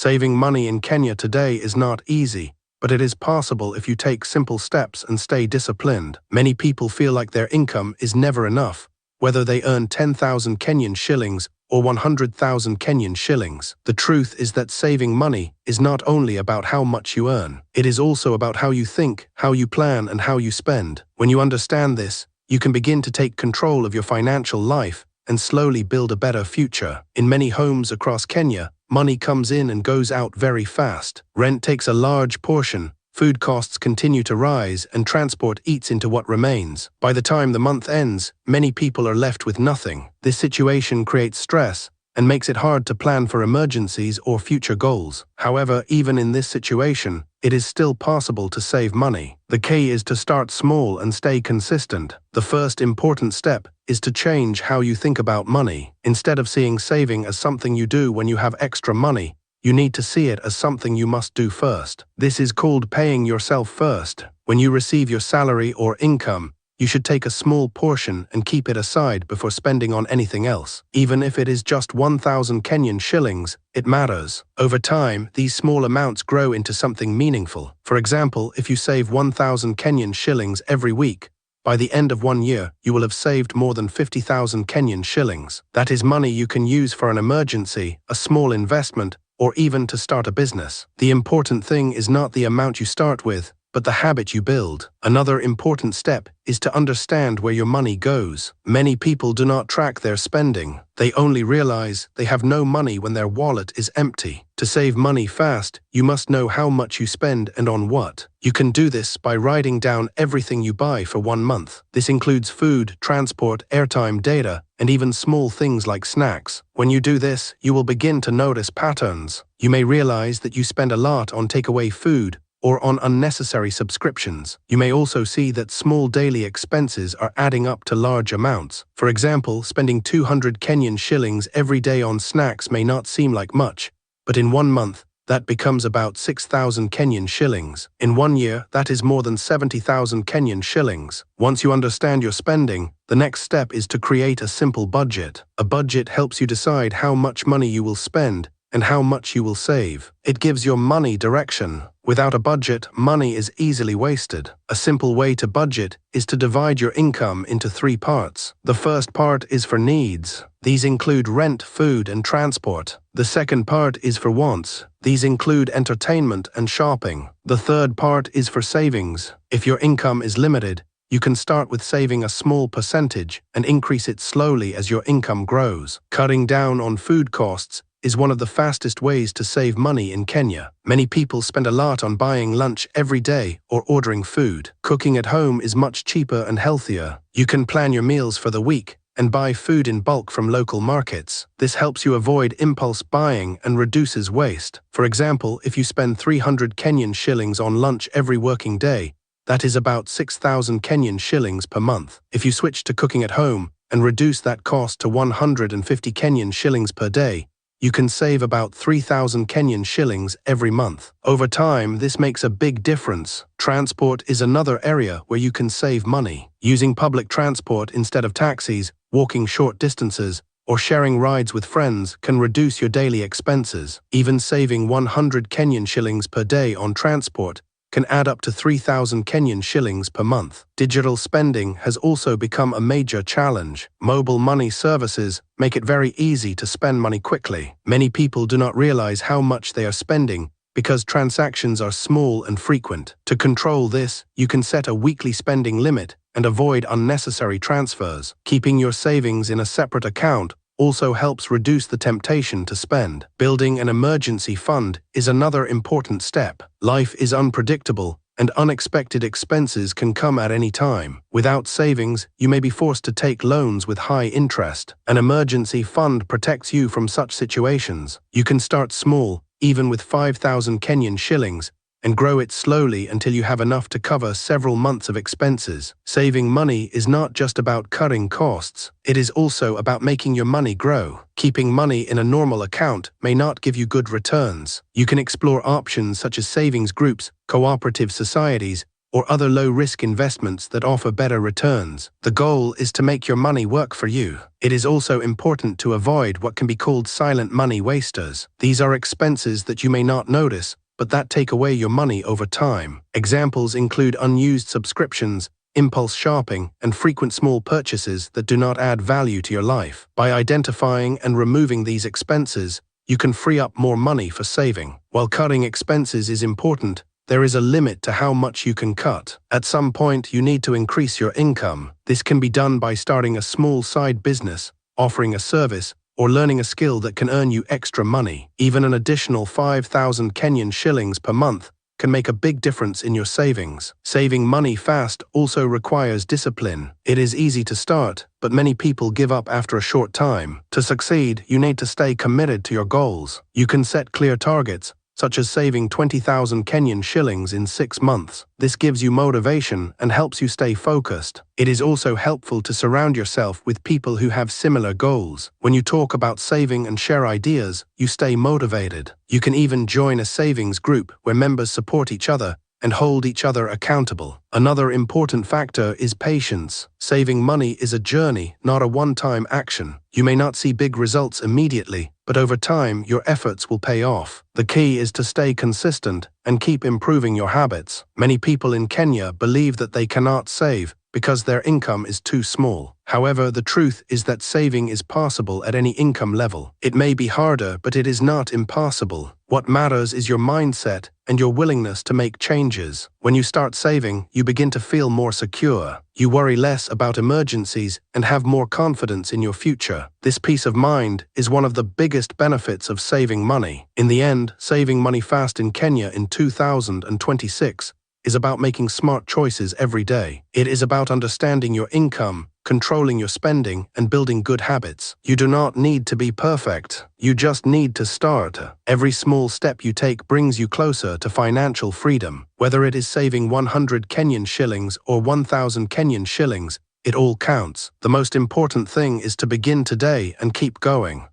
Saving money in Kenya today is not easy, but it is possible if you take simple steps and stay disciplined. Many people feel like their income is never enough, whether they earn 10,000 Kenyan shillings or 100,000 Kenyan shillings. The truth is that saving money is not only about how much you earn. It is also about how you think, how you plan, and how you spend. When you understand this, you can begin to take control of your financial life and slowly build a better future. In many homes across Kenya, money comes in and goes out very fast. Rent takes a large portion, food costs continue to rise, and transport eats into what remains. By the time the month ends, many people are left with nothing. This situation creates stress and makes it hard to plan for emergencies or future goals. However, even in this situation, it is still possible to save money. The key is to start small and stay consistent. The first important step is to change how you think about money. Instead of seeing saving as something you do when you have extra money, you need to see it as something you must do first. This is called paying yourself first. When you receive your salary or income, you should take a small portion and keep it aside before spending on anything else. Even if it is just 1,000 Kenyan shillings, it matters. Over time, these small amounts grow into something meaningful. For example, if you save 1,000 Kenyan shillings every week, by the end of 1 year, you will have saved more than 50,000 Kenyan shillings. That is money you can use for an emergency, a small investment, or even to start a business. The important thing is not the amount you start with, but the habit you build. Another important step is to understand where your money goes. Many people do not track their spending. They only realize they have no money when their wallet is empty. To save money fast, you must know how much you spend and on what. You can do this by writing down everything you buy for 1 month. This includes food, transport, airtime, data, and even small things like snacks. When you do this, you will begin to notice patterns. You may realize that you spend a lot on takeaway food or on unnecessary subscriptions. You may also see that small daily expenses are adding up to large amounts. For example, spending 200 Kenyan shillings every day on snacks may not seem like much, but in 1 month, that becomes about 6,000 Kenyan shillings. In 1 year, that is more than 70,000 Kenyan shillings. Once you understand your spending, the next step is to create a simple budget. A budget helps you decide how much money you will spend and how much you will save. It gives your money direction. Without a budget, money is easily wasted. A simple way to budget is to divide your income into 3 parts. The first part is for needs. These include rent, food, and transport. The second part is for wants. These include entertainment and shopping. The third part is for savings. If your income is limited, you can start with saving a small percentage and increase it slowly as your income grows. Cutting down on food costs is one of the fastest ways to save money in Kenya. Many people spend a lot on buying lunch every day or ordering food. Cooking at home is much cheaper and healthier. You can plan your meals for the week and buy food in bulk from local markets. This helps you avoid impulse buying and reduces waste. For example, if you spend 300 Kenyan shillings on lunch every working day, that is about 6,000 Kenyan shillings per month. If you switch to cooking at home and reduce that cost to 150 Kenyan shillings per day, you can save about 3,000 Kenyan shillings every month. Over time, this makes a big difference. Transport is another area where you can save money. Using public transport instead of taxis, walking short distances, or sharing rides with friends can reduce your daily expenses. Even saving 100 Kenyan shillings per day on transport can add up to 3,000 Kenyan shillings per month. Digital spending has also become a major challenge. Mobile money services make it very easy to spend money quickly. Many people do not realize how much they are spending because transactions are small and frequent. To control this, you can set a weekly spending limit and avoid unnecessary transfers. Keeping your savings in a separate account also helps reduce the temptation to spend. Building an emergency fund is another important step. Life is unpredictable, and unexpected expenses can come at any time. Without savings, you may be forced to take loans with high interest. An emergency fund protects you from such situations. You can start small, even with 5,000 Kenyan shillings, and grow it slowly until you have enough to cover several months of expenses. Saving money is not just about cutting costs, it is also about making your money grow. Keeping money in a normal account may not give you good returns. You can explore options such as savings groups, cooperative societies, or other low-risk investments that offer better returns. The goal is to make your money work for you. It is also important to avoid what can be called silent money wasters. These are expenses that you may not notice, but that take away your money over time. Examples include unused subscriptions, impulse shopping, and frequent small purchases that do not add value to your life. By identifying and removing these expenses, you can free up more money for saving. While cutting expenses is important, there is a limit to how much you can cut. At some point, you need to increase your income. This can be done by starting a small side business, offering a service, or learning a skill that can earn you extra money. Even an additional 5,000 Kenyan shillings per month can make a big difference in your savings. Saving money fast also requires discipline. It is easy to start, but many people give up after a short time. To succeed, you need to stay committed to your goals. You can set clear targets, such as saving 20,000 Kenyan shillings in 6 months. This gives you motivation and helps you stay focused. It is also helpful to surround yourself with people who have similar goals. When you talk about saving and share ideas, you stay motivated. You can even join a savings group where members support each other and hold each other accountable. Another important factor is patience. Saving money is a journey, not a one-time action. You may not see big results immediately, but over time, your efforts will pay off. The key is to stay consistent and keep improving your habits. Many people in Kenya believe that they cannot save because their income is too small. However, the truth is that saving is possible at any income level. It may be harder, but it is not impossible. What matters is your mindset and your willingness to make changes. When you start saving, you begin to feel more secure. You worry less about emergencies and have more confidence in your future. This peace of mind is one of the biggest benefits of saving money. In the end, saving money fast in Kenya in 2026 is about making smart choices every day. It is about understanding your income, controlling your spending, and building good habits. You do not need to be perfect. You just need to start. Every small step you take brings you closer to financial freedom. Whether it is saving 100 Kenyan shillings or 1,000 Kenyan shillings, it all counts. The most important thing is to begin today and keep going.